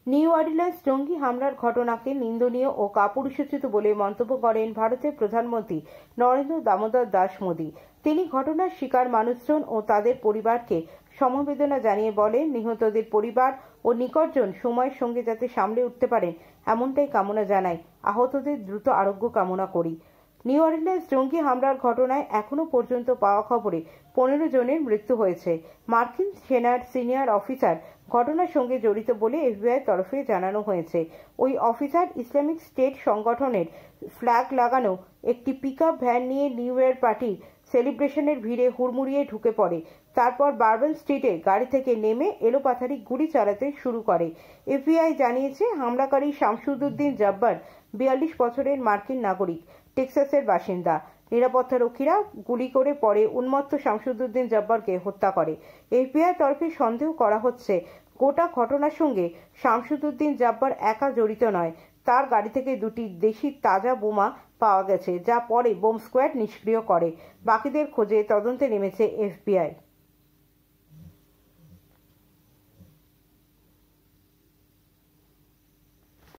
New Orleans জঙ্গি হামলার ঘটনাকে নিন্দনীয় ও কাপুরুষোচিত বলে মন্তব্য করেন ভারতের প্রধানমন্ত্রী নরেন্দ্র দামোদর দাস মোদী। তিনি ঘটনার শিকার মানুষজন ও তাদের পরিবারকে সমবেদনা জানিয়ে বলেন, নিহতদের পরিবার ও নিকটজন সময়ের সঙ্গে যাতে সামলে উঠতে পারেন এমনটাই কামনা জানাই। আহতদের দ্রুত আরোগ্য কামনা করি। নিউ অর্লিন্স জঙ্গি হামলার ঘটনায় এখনো পর্যন্ত পাওয়া খবরে 15 জনের মৃত্যু হয়েছে। মার্কিন সেনার সিনিয়র অফিসার ঘটনার সঙ্গে জড়িত বলে এফবিআইয়ের তরফে জানানো হয়েছে। ওই অফিসার ইসলামিক স্টেট সংগঠনের ফ্ল্যাগ লাগানো একটি পিকআপ ভ্যান নিয়ে নিউ ইয়ার পার্টির সেলিব্রেশনের ভিড়ে হুড়মুড়িয়ে ঢুকে পড়ে। তারপর বারবান স্ট্রিটে গাড়ি থেকে নেমে এলোপাথারি গুলি চালাতে শুরু করে। এফবিআই জানিয়েছে, হামলাকারী শামসুদ্দিন জব্বার 42 বছরের মার্কিন নাগরিক, টেক্সাসের বাসিন্দা। নিরাপত্তারক্ষীরা গুলি করে পরে উন্মত্ত শামসুদ্দিন জব্বারকে হত্যা করে। এফবিআই তরফে সন্দেহ করা হচ্ছে গোটা ঘটনার সঙ্গে শামসুদ্দিন জব্বার একা জড়িত নয়। তার গাড়ি থেকে 2টি দেশি তাজা বোমা পাওয়া গেছে, যা পরে বোম স্কোয়াড নিষ্ক্রিয় করে। বাকিদের খোঁজে তদন্তে নেমেছে এফবিআই।